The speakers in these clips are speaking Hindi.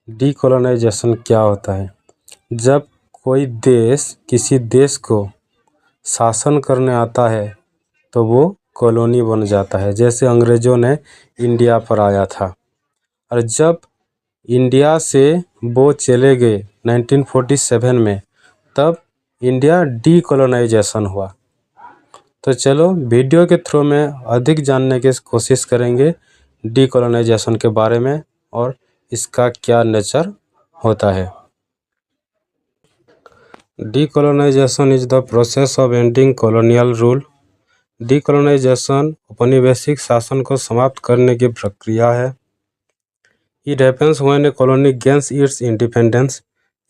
डीकोलोनाइजेशन क्या होता है? जब कोई देश किसी देश को शासन करने आता है तो वो कॉलोनी बन जाता है। जैसे अंग्रेजों ने इंडिया पर आया था और जब इंडिया से वो चले गए 1947 में, तब इंडिया डीकोलोनाइजेशन हुआ। तो चलो वीडियो के थ्रू में अधिक जानने की कोशिश करेंगे डीकोलोनाइजेशन के बारे में और इसका क्या नेचर होता है। Decolonisation is the process of ending colonial rule. Decolonisation औपनिवेशिक शासन को समाप्त करने की प्रक्रिया है। It happens when A colony gains it's independence.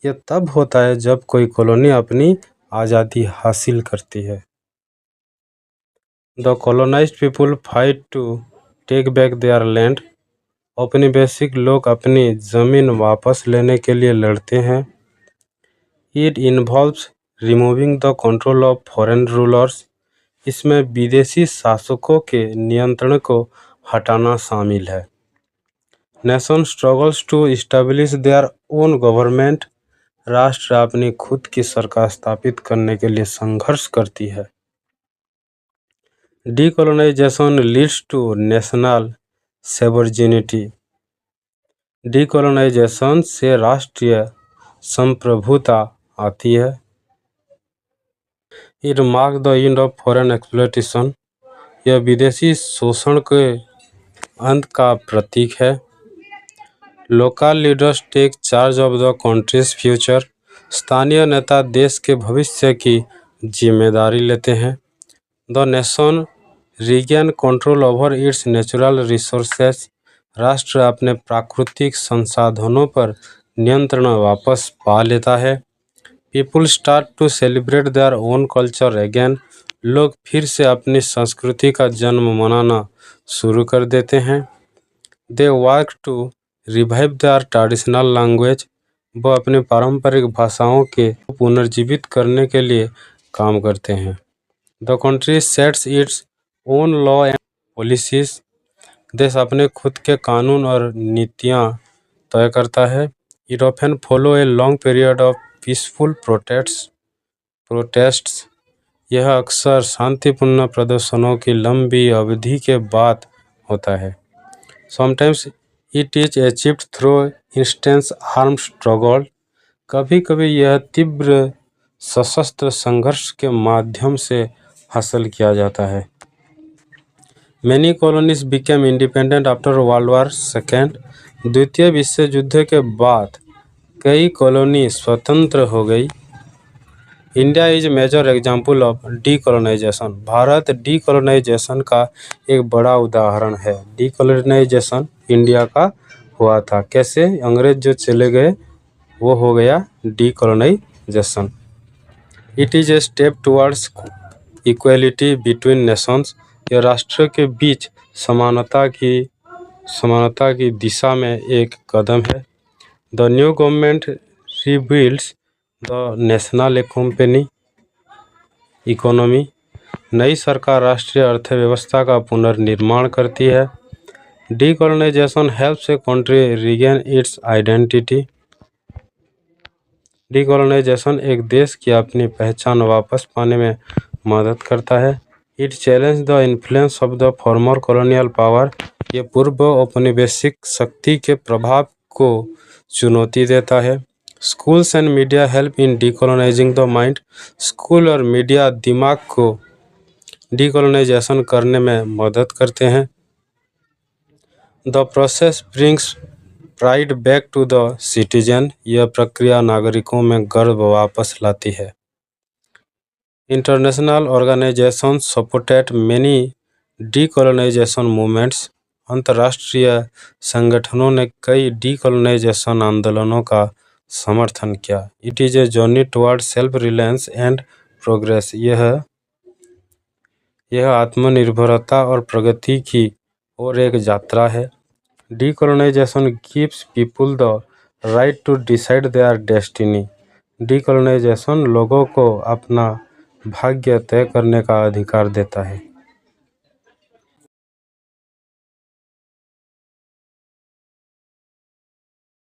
यह तब होता है जब कोई कॉलोनी अपनी आज़ादी हासिल करती है। The colonised people fight to take back their land. औपनिवेशिक लोग अपनी ज़मीन वापस लेने के लिए लड़ते हैं। It involves removing the control of foreign rulers. इसमें विदेशी शासकों के नियंत्रण को हटाना शामिल है। Nation struggles to establish their own government. राष्ट्र अपनी खुद की सरकार स्थापित करने के लिए संघर्ष करती है। Decolonisation leads to national sovereignty. Decolonisation से राष्ट्रीय संप्रभुता आती है। It mark the end of foreign exploitation. यह विदेशी शोषण के अंत का प्रतीक है। Local leaders take charge of the country's future. स्थानीय नेता देश के भविष्य की जिम्मेदारी लेते हैं। The nation regain control over its natural resources. राष्ट्र अपने प्राकृतिक संसाधनों पर नियंत्रण वापस पा लेता है। People start to celebrate their own culture again. लोग फिर से अपनी संस्कृति का जन्म मनाना शुरू कर देते हैं। They work to revive their traditional language. वह अपने पारंपरिक भाषाओं के पुनर्जीवित करने के लिए काम करते हैं। The country sets its own law and policies. देश अपने खुद के कानून और नीतियाँ तय करता है। It often follow a long period of peaceful protests. यह अक्सर शांतिपूर्ण प्रदर्शनों की लंबी अवधि के बाद होता है। Sometimes it is achieved through instance armed struggle. कभी कभी यह तीव्र सशस्त्र संघर्ष के माध्यम से हासिल किया जाता है। Many colonies became independent after world war second. द्वितीय विश्व युद्ध के बाद कई कॉलोनी स्वतंत्र हो गई। India is major example of decolonisation. भारत डीकोलोनाइजेशन का एक बड़ा उदाहरण है। डीकोलोनाइजेशन इंडिया का हुआ था। कैसे? अंग्रेज जो चले गए वो हो गया decolonisation. It is a step towards equality between Nations. यह राष्ट्र के बीच समानता की दिशा में एक कदम है। The new government rebuilds the national economy. नई सरकार राष्ट्रीय अर्थव्यवस्था का पुनर्निर्माण करती है। Decolonisation helps a country regain its identity. Decolonisation एक देश की अपनी पहचान वापस पाने में मदद करता है। It challenge the influence of the former colonial power. ये पूर्व औपनिवेशिक शक्ति के प्रभाव को चुनौती देता है। Schools and media help in decolonising the mind. School और मीडिया दिमाग को डीकोलोनाइजेशन करने में मदद करते हैं। The process brings pride back to the citizen. यह प्रक्रिया नागरिकों में गर्व वापस लाती है। International organisations supported many decolonisation movements. अंतर्राष्ट्रीय संगठनों ने कई डीकोलोनाइजेशन आंदोलनों का समर्थन किया। It is a journey toward self reliance and progress. यह आत्मनिर्भरता और प्रगति की ओर एक यात्रा है। Decolonisation gives people the right to decide their destiny. Decolonisation लोगों को अपना भाग्य तय करने का अधिकार देता है।